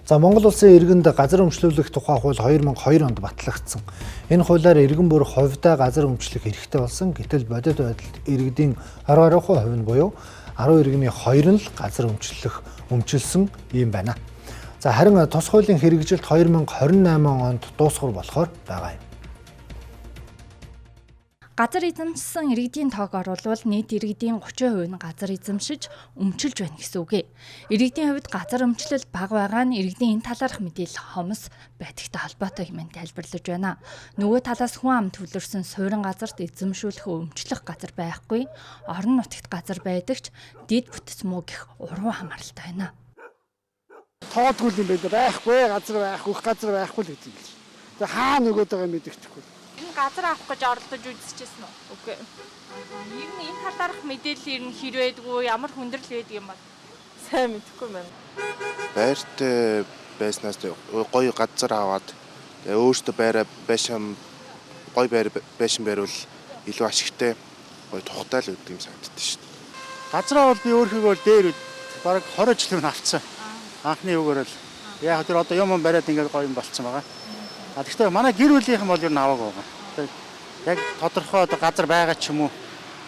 За Монгол улсын иргэнд газар өмчлүүлэх тухай хууль 2002 онд батлагдсан. Энэ хуулиар иргэн бүр хувьдаа газар өмчлөх эрхтэй болсон. Гэтэл бодит байдалд иргэдийн 20% нь буюу 10 иргэний 2 нь л газар өмчилсөн юм байна. За харин тус хуулийн хэрэгжилт 2028 онд дуусгар болохоор байгаа юм. Газар эзэмшсэн иргэдийн тоог оруулбал нийт иргэдийн 30% нь газар эзэмшиж өмчилж байна гэсэн үг. Иргэдийн хувьд газар өмчлөл бага байгаа нь иргэдийн энэ талаарх мэдээлэл хомс байдагтай холбоотой хэмээн тайлбарлаж байна. Нөгөө талаас хүн ам төвлөрсөн суурин газарт эзэмшүүлэх өмчлөх газар байхгүй, орон нутагт газар байдаг ч дид бүтц муу гэх уруу хамааралтай байна. Тоодгүй юм байхгүй, газар байхгүй, газар байхгүй л гэж юм. Тэгээ хаа нөгөөд байгаа мэдэгдэхгүй. Энэ газар авах гэж оролдож үзчихсэн үү? Үгүй. Ер нь энэ талаарх мэдээлэл ер нь хэрвээдгүй ямар хүндрэл байдаг юм бол сайн мэдэхгүй байна. Байрт байснаас гоё газар аваад өөртөө байраа байшин гоё байшин байвал илүү ашигтай гоё тухтай л өгдөг юм санагддаг шүү дээ. Газраа бол би өөрхийгөө дээр бараг 20 жил авцсан. Анхны үгээр л яг тэр одоо юм бариад ингээд гоё юм болцсон байгаа. Гэхдээ манай гэр бүлийнхэн бол ер нь аваагүй байгаа. Яг тодорхой одоо газар байгаа ч юм уу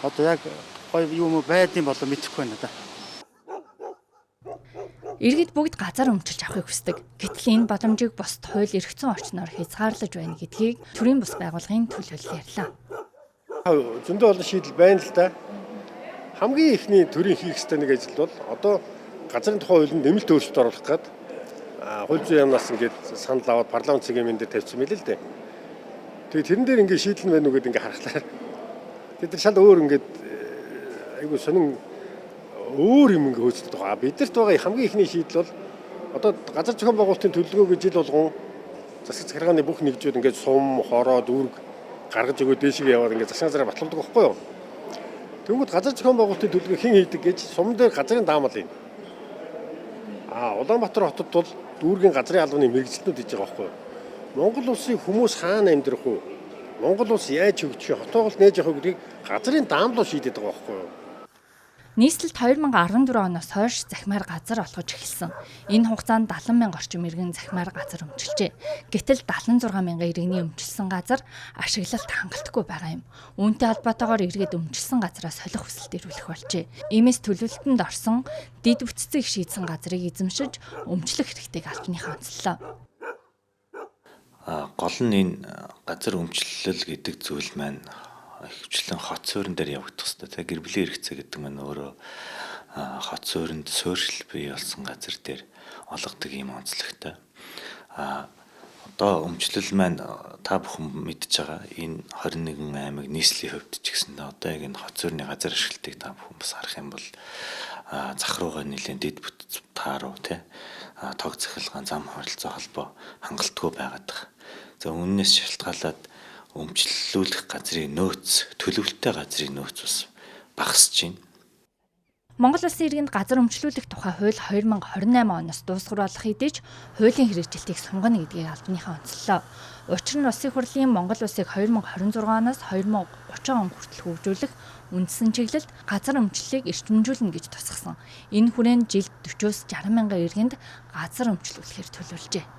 одоо яг гоё юм байдсан болоо мэдэхгүй байна да. Иргэд бүгд газар өмчилж авахыг хүсдэг. Гэтэл энэ боломжийг бусад хууль эргэцэн орчноор хязгаарлаж байна гэдгийг төрийн бус байгууллагын төлөөлөл ярьлаа. Зөндөө олон шийдэл байна л да. Хамгийн ихний төрийн хийх ёстой нэг ажил бол одоо газрын тухай хуулинд нэмэлт өөрчлөлт оруулах гэдэг хууль зүйн яамнаас ингээд санал аваад парламент цэгийн дээр тавьсан мэт л дээ. Тэгээ тэрэн дээр ингээд шийдэл байна уу гэдээ ингээд харахлаа. Тэд нар шал өөр ингээд айгу сонин өөр юм ингээд хөөцөлдөг байгаа. Бидэрт байгаа хамгийн ихний шийдэл бол одоо газар зохион байгуулалтын төлөвлөгөөг жил болгон засаг захиргааны бүх нэгжүүд ингээд сум, хороо, дүүрэг гаргаж өгөө дээшгээ яваад ингээд засгийн газараар баталдаг байхгүй юу? Тэнгүүд газар зохион байгуулалтын төлөвлөгөө хэн хийдэг гэж сум дээр газрын даамал юм. Улаанбаатар хотод бол дүүргийн газрын албаны мэргэжилтнүүд хийж байгаа байхгүй юу? Монгол улсын хүмүүс хаана амьдрах вэ? Монгол улс яаж хөгжих вэ? Хотоогоол нээж явах гэдгийг газрын даамлуу шийдэд байгаа байхгүй юу? Нийслэлд 2014 оноос хойш захимаар газар олгож эхэлсэн. Энэ хугацаанд 70 мянга орчим иргэн захимаар газар өмчилжээ. Гэтэл 76 мянган иргэний өмчилсөн газар ашиглалт хангалтгүй байгаа юм. Үүнтэй холбоотойгоор иргэд өмчилсөн газараа солих хүсэлт ирүүлэх болжээ. Иймээс төлөвлөлтөнд орсон дид бүтцийг шийдсэн газрыг эзэмшиж өмчлөх хэрэгтэйг албаныхаа онцлоо. Гол нь энэ газар өмчлөл гэдэг зүйл маань хвчлэн хот суурин дээр явагдах хэрэгтэй. Гэр бүлийн хэрэгцээ гэдэг нь өөрөө хот суурьнд суурьшил бий болсон газар дээр олгодог юм онцлогтой. Одоо өмчлөл маань та бүхэн мэдж байгаа энэ 21 аймаг нийслэлийн хувьд ч гэсэндээ одоо яг энэ хот суурьны газар ашиглалтыг та бүхэн бас харах юм бол зах руугаа нэлээд дид бүтц тааруу тог захилгаан зам харилцаа холбоо хангалтгүй байгаад байгаа. За үүнээс шалтгаалаад өмчлүүлэх газрын нөөц, төлөвлөлттэй газрын нөөц бас багасж байна. Монгол улсын иргэнд газар өмчлүүлэх тухай хууль 2028 оноос дуусгар болох хэдий ч хуулийн хэрэгжилтийг сунгана гэдгийг албаныхаа онцлоо. Учир нь улсын хурлын Монгол улсыг 2026 оноос 2030 он хүртэл хөгжүүлэх үндсэн чиглэлд газар өмчлөлийг эрчимжүүлнэ гэж тусгасан. Энэ хүрээнд жилд 40-60 мянган иргэнд газар өмчлүүлэхээр төлөвлөжээ.